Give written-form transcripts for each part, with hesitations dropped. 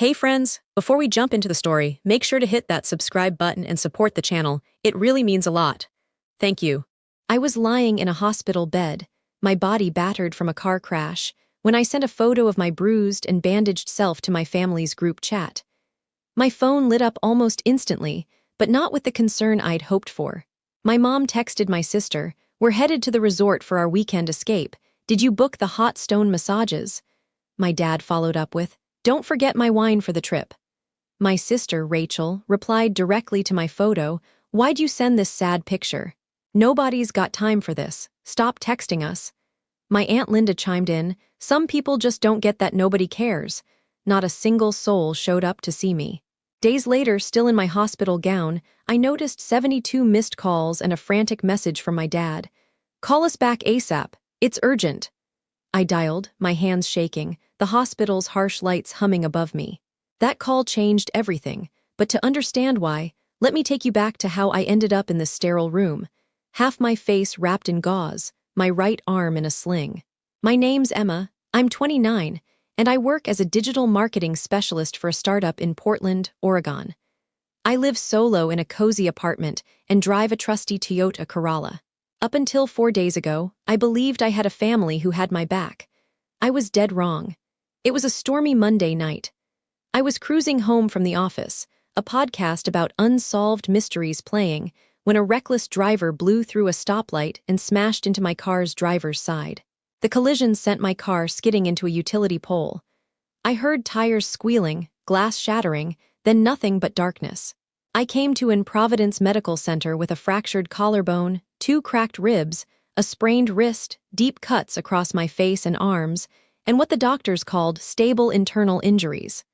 Hey friends, before we jump into the story, make sure to hit that subscribe button and support the channel. It really means a lot. Thank you. I was lying in a hospital bed, my body battered from a car crash, when I sent a photo of my bruised and bandaged self to my family's group chat. My phone lit up almost instantly, but not with the concern I'd hoped for. My mom texted my sister, "We're headed to the resort for our weekend escape. Did you book the hot stone massages?" My dad followed up with, "Don't forget my wine for the trip." My sister, Rachel, replied directly to my photo, "Why'd you send this sad picture? Nobody's got time for this. Stop texting us." My Aunt Linda chimed in, "Some people just don't get that nobody cares." Not a single soul showed up to see me. Days later, still in my hospital gown, I noticed 72 missed calls and a frantic message from my dad. "Call us back ASAP. It's urgent." I dialed, my hands shaking, the hospital's harsh lights humming above me. That call changed everything, but to understand why, let me take you back to how I ended up in this sterile room. Half my face wrapped in gauze, my right arm in a sling. My name's Emma, I'm 29, and I work as a digital marketing specialist for a startup in Portland, Oregon. I live solo in a cozy apartment and drive a trusty Toyota Corolla. Up until 4 days ago, I believed I had a family who had my back. I was dead wrong. It was a stormy Monday night. I was cruising home from the office, a podcast about unsolved mysteries playing, when a reckless driver blew through a stoplight and smashed into my car's driver's side. The collision sent my car skidding into a utility pole. I heard tires squealing, glass shattering, then nothing but darkness. I came to an Providence Medical Center with a fractured collarbone, 2 cracked ribs, a sprained wrist, deep cuts across my face and arms, and what the doctors called stable internal injuries.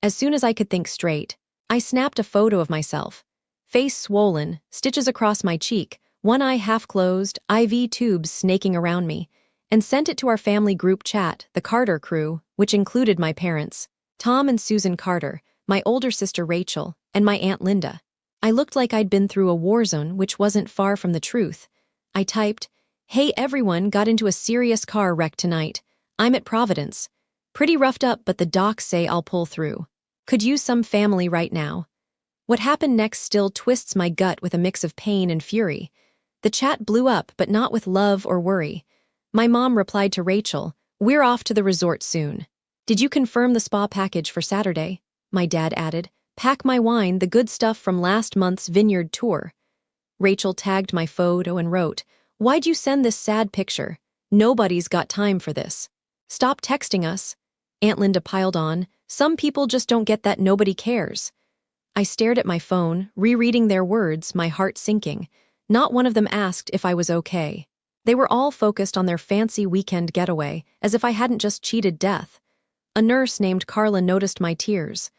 As soon as I could think straight, I snapped a photo of myself. Face swollen, stitches across my cheek, one eye half closed, IV tubes snaking around me, and sent it to our family group chat, the Carter crew, which included my parents, Tom and Susan Carter, my older sister Rachel, and my Aunt Linda. I looked like I'd been through a war zone, which wasn't far from the truth. I typed, "Hey everyone, got into a serious car wreck tonight. I'm at Providence. Pretty roughed up, but the docs say I'll pull through. Could use some family right now." What happened next still twists my gut with a mix of pain and fury. The chat blew up, but not with love or worry. My mom replied to Rachel, "We're off to the resort soon. Did you confirm the spa package for Saturday?" My dad added, "Pack my wine, the good stuff from last month's vineyard tour." Rachel tagged my photo and wrote, "Why'd you send this sad picture? Nobody's got time for this. Stop texting us." Aunt Linda piled on, "Some people just don't get that nobody cares." I stared at my phone, rereading their words, my heart sinking. Not one of them asked if I was okay. They were all focused on their fancy weekend getaway, as if I hadn't just cheated death. A nurse named Carla noticed my tears.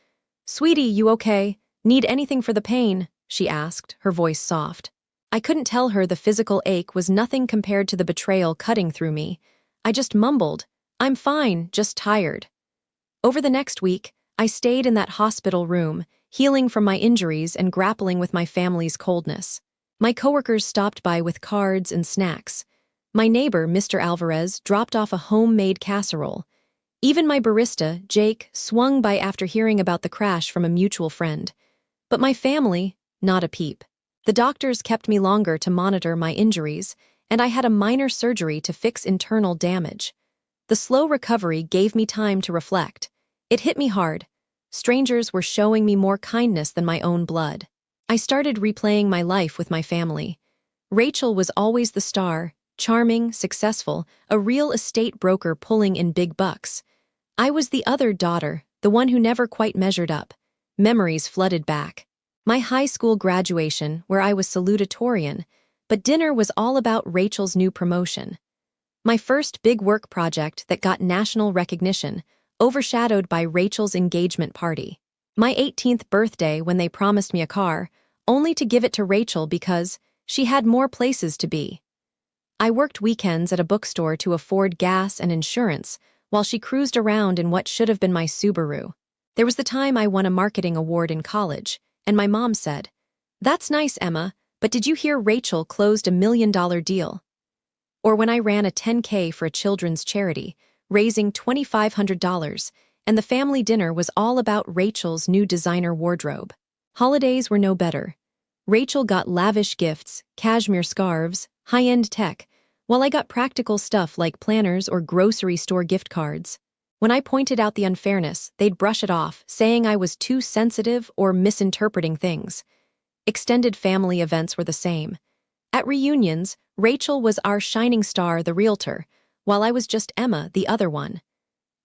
"Sweetie, you okay? Need anything for the pain?" she asked, her voice soft. I couldn't tell her the physical ache was nothing compared to the betrayal cutting through me. I just mumbled, "I'm fine, just tired." Over the next week, I stayed in that hospital room, healing from my injuries and grappling with my family's coldness. My coworkers stopped by with cards and snacks. My neighbor, Mr. Alvarez, dropped off a homemade casserole. Even my barista, Jake, swung by after hearing about the crash from a mutual friend. But my family, not a peep. The doctors kept me longer to monitor my injuries, and I had a minor surgery to fix internal damage. The slow recovery gave me time to reflect. It hit me hard. Strangers were showing me more kindness than my own blood. I started replaying my life with my family. Rachel was always the star, charming, successful, a real estate broker pulling in big bucks. I was the other daughter, the one who never quite measured up. Memories flooded back. My high school graduation, where I was salutatorian, but dinner was all about Rachel's new promotion. My first big work project that got national recognition, overshadowed by Rachel's engagement party. My 18th birthday when they promised me a car, only to give it to Rachel because she had more places to be. I worked weekends at a bookstore to afford gas and insurance, while she cruised around in what should have been my Subaru. There was the time I won a marketing award in college, and my mom said, "That's nice, Emma, but did you hear Rachel closed $1 million deal?" Or when I ran a 10K for a children's charity, raising $2,500, and the family dinner was all about Rachel's new designer wardrobe. Holidays were no better. Rachel got lavish gifts, cashmere scarves, high-end tech, while I got practical stuff like planners or grocery store gift cards. When I pointed out the unfairness, they'd brush it off, saying I was too sensitive or misinterpreting things. Extended family events were the same. At reunions, Rachel was our shining star, the realtor, while I was just Emma, the other one.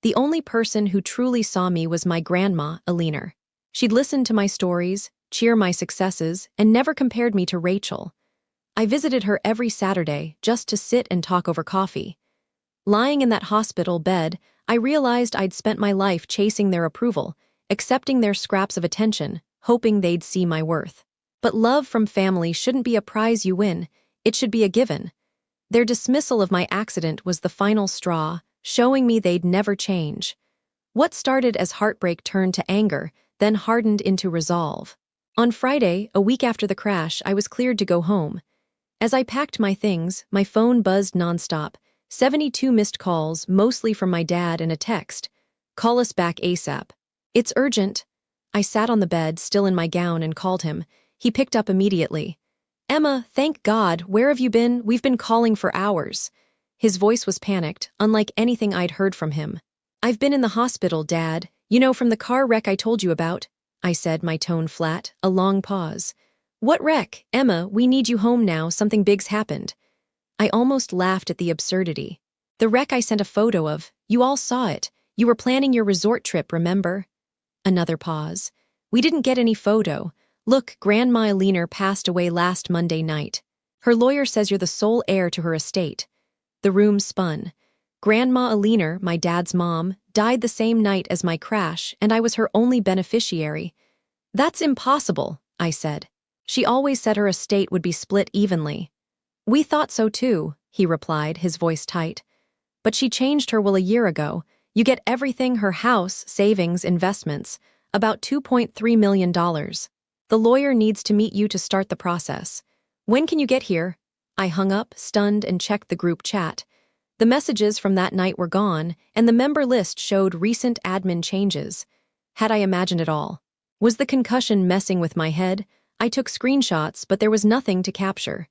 The only person who truly saw me was my grandma, Alina. She'd listen to my stories, cheer my successes, and never compared me to Rachel. I visited her every Saturday just to sit and talk over coffee. Lying in that hospital bed, I realized I'd spent my life chasing their approval, accepting their scraps of attention, hoping they'd see my worth. But love from family shouldn't be a prize you win, it should be a given. Their dismissal of my accident was the final straw, showing me they'd never change. What started as heartbreak turned to anger, then hardened into resolve. On Friday, a week after the crash, I was cleared to go home. As I packed my things, my phone buzzed nonstop, 72 missed calls, mostly from my dad, and a text. "Call us back ASAP. It's urgent." I sat on the bed, still in my gown, and called him. He picked up immediately. "Emma, thank God, where have you been? We've been calling for hours." His voice was panicked, unlike anything I'd heard from him. "I've been in the hospital, Dad. You know, from the car wreck I told you about," I said, my tone flat. A long pause. "What wreck? Emma, we need you home now, something big's happened." I almost laughed at the absurdity. "The wreck I sent a photo of. You all saw it. You were planning your resort trip, remember?" Another pause. "We didn't get any photo. Look, Grandma Alina passed away last Monday night. Her lawyer says you're the sole heir to her estate." The room spun. Grandma Alina, my dad's mom, died the same night as my crash, and I was her only beneficiary. "That's impossible," I said. "She always said her estate would be split evenly." "We thought so too," he replied, his voice tight. "But she changed her will a year ago. You get everything, her house, savings, investments, about $2.3 million. The lawyer needs to meet you to start the process. When can you get here?" I hung up, stunned, and checked the group chat. The messages from that night were gone, and the member list showed recent admin changes. Had I imagined it all? Was the concussion messing with my head? I took screenshots, but there was nothing to capture.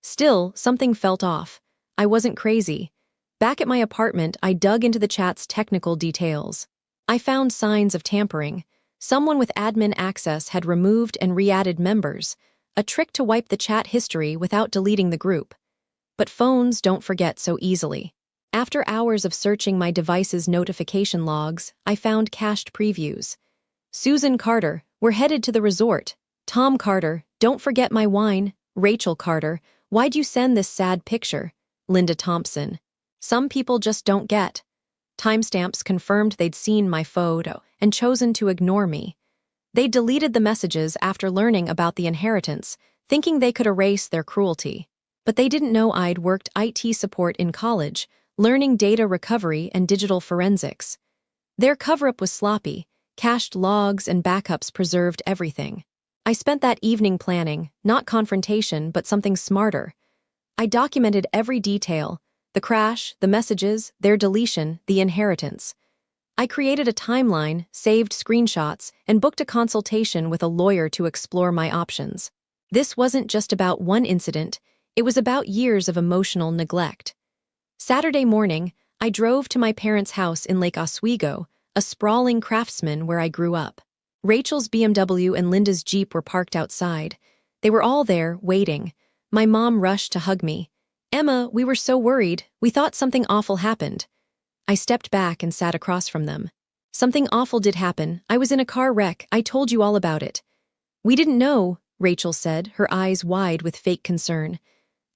Still, something felt off. I wasn't crazy. Back at my apartment, I dug into the chat's technical details. I found signs of tampering. Someone with admin access had removed and re-added members, a trick to wipe the chat history without deleting the group. But phones don't forget so easily. After hours of searching my device's notification logs, I found cached previews. "Susan Carter, we're headed to the resort." "Tom Carter, don't forget my wine." "Rachel Carter, why'd you send this sad picture?" "Linda Thompson." Some people just don't get. Timestamps confirmed they'd seen my photo and chosen to ignore me. They deleted the messages after learning about the inheritance, thinking they could erase their cruelty. But they didn't know I'd worked IT support in college, learning data recovery and digital forensics. Their cover-up was sloppy. Cached logs and backups preserved everything. I spent that evening planning, not confrontation, but something smarter. I documented every detail: the crash, the messages, their deletion, the inheritance. I created a timeline, saved screenshots, and booked a consultation with a lawyer to explore my options. This wasn't just about one incident, it was about years of emotional neglect. Saturday morning, I drove to my parents' house in Lake Oswego, a sprawling craftsman where I grew up. Rachel's BMW and Linda's Jeep were parked outside. They were all there, waiting. My mom rushed to hug me. "Emma, we were so worried. We thought something awful happened." I stepped back and sat across from them. "Something awful did happen. I was in a car wreck. I told you all about it." "We didn't know," Rachel said, her eyes wide with fake concern.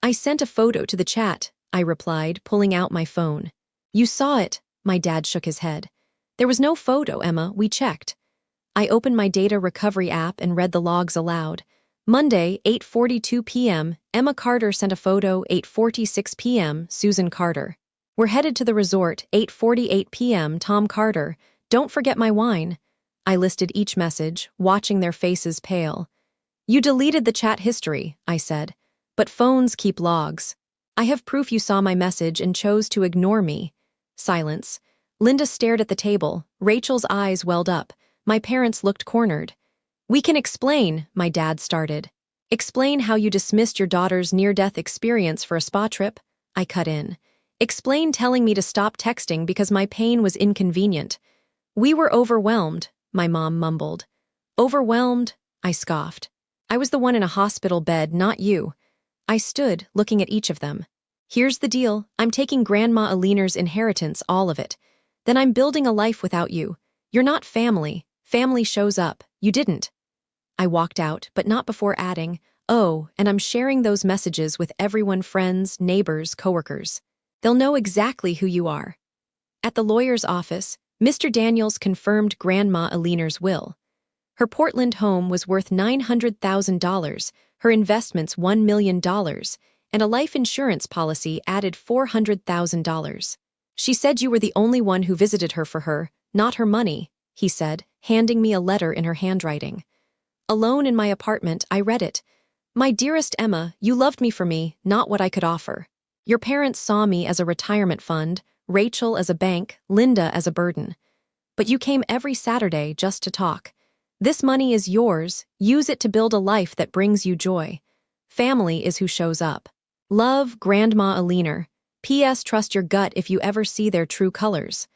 "I sent a photo to the chat," I replied, pulling out my phone. "You saw it," my dad shook his head. "There was no photo, Emma. We checked." I opened my data recovery app and read the logs aloud. Monday, 8:42 p.m., Emma Carter sent a photo. 8:46 p.m., Susan Carter. "We're headed to the resort. 8:48 p.m., Tom Carter. Don't forget my wine." I listed each message, watching their faces pale. "You deleted the chat history," I said. "But phones keep logs." "I have proof you saw my message and chose to ignore me." Silence. Linda stared at the table. Rachel's eyes welled up. My parents looked cornered. "We can explain," my dad started. "Explain how you dismissed your daughter's near-death experience for a spa trip?" I cut in. "Explain telling me to stop texting because my pain was inconvenient." "We were overwhelmed," my mom mumbled. "Overwhelmed?" I scoffed. "I was the one in a hospital bed, not you." I stood, looking at each of them. "Here's the deal. I'm taking Grandma Aliner's inheritance, all of it. Then I'm building a life without you. You're not family. Family shows up. You didn't." I walked out, but not before adding, "Oh, and I'm sharing those messages with everyone, friends, neighbors, coworkers. They'll know exactly who you are." At the lawyer's office, Mr. Daniels confirmed Grandma Aliner's will. Her Portland home was worth $900,000, her investments $1 million, and a life insurance policy added $400,000. "She said you were the only one who visited her for her, not her money," he said, handing me a letter in her handwriting. Alone in my apartment, I read it. "My dearest Emma, you loved me for me, not what I could offer. Your parents saw me as a retirement fund, Rachel as a bank, Linda as a burden. But you came every Saturday just to talk. This money is yours, use it to build a life that brings you joy. Family is who shows up. Love, Grandma Aliner. P.S. Trust your gut if you ever see their true colors."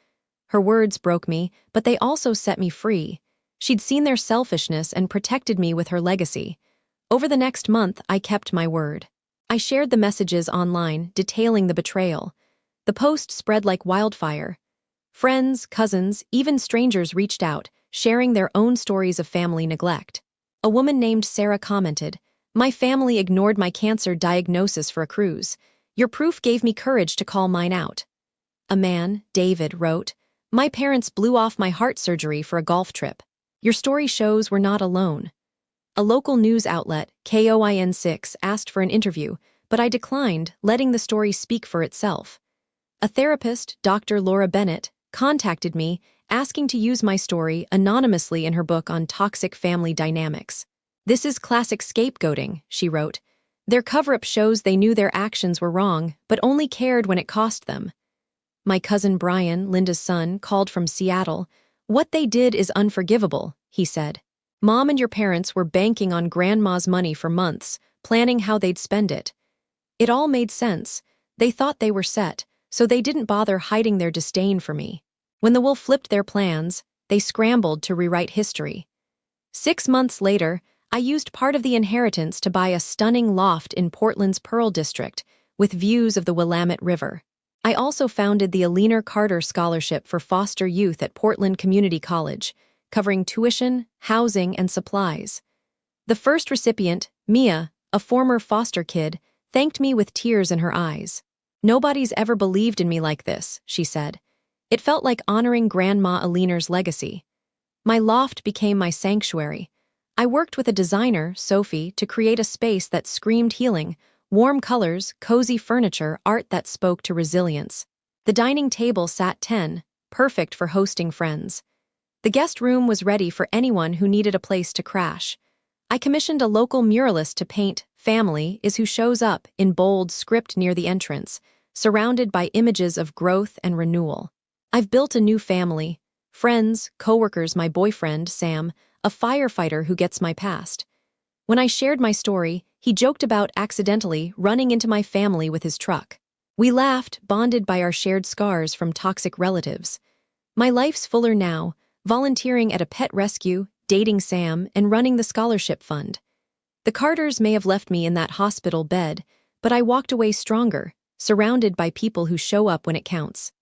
Her words broke me, but they also set me free. She'd seen their selfishness and protected me with her legacy. Over the next month, I kept my word. I shared the messages online, detailing the betrayal. The post spread like wildfire. Friends, cousins, even strangers reached out, sharing their own stories of family neglect. A woman named Sarah commented, "My family ignored my cancer diagnosis for a cruise. Your proof gave me courage to call mine out." A man, David, wrote, "My parents blew off my heart surgery for a golf trip. Your story shows we're not alone." A local news outlet, KOIN6, asked for an interview, but I declined, letting the story speak for itself. A therapist, Dr. Laura Bennett, contacted me, asking to use my story anonymously in her book on toxic family dynamics. "This is classic scapegoating," she wrote. "Their cover-up shows they knew their actions were wrong, but only cared when it cost them." My cousin Brian, Linda's son, called from Seattle. "What they did is unforgivable," he said. "Mom and your parents were banking on Grandma's money for months, planning how they'd spend it. It all made sense. They thought they were set, so they didn't bother hiding their disdain for me. When the wolf flipped their plans, they scrambled to rewrite history." 6 months later, I used part of the inheritance to buy a stunning loft in Portland's Pearl District, with views of the Willamette River. I also founded the Aliner Carter Scholarship for Foster Youth at Portland Community College, covering tuition, housing, and supplies. The first recipient, Mia, a former foster kid, thanked me with tears in her eyes. "Nobody's ever believed in me like this," she said. It felt like honoring Grandma Aliner's legacy. My loft became my sanctuary. I worked with a designer, Sophie, to create a space that screamed healing, warm colors, cozy furniture, art that spoke to resilience. The dining table sat 10, perfect for hosting friends. The guest room was ready for anyone who needed a place to crash. I commissioned a local muralist to paint "Family is who shows up" in bold script near the entrance, surrounded by images of growth and renewal. I've built a new family. Friends, coworkers, my boyfriend, Sam, a firefighter who gets my past. When I shared my story, he joked about accidentally running into my family with his truck. We laughed, bonded by our shared scars from toxic relatives. My life's fuller now, volunteering at a pet rescue, dating Sam, and running the scholarship fund. The Carters may have left me in that hospital bed, but I walked away stronger, surrounded by people who show up when it counts.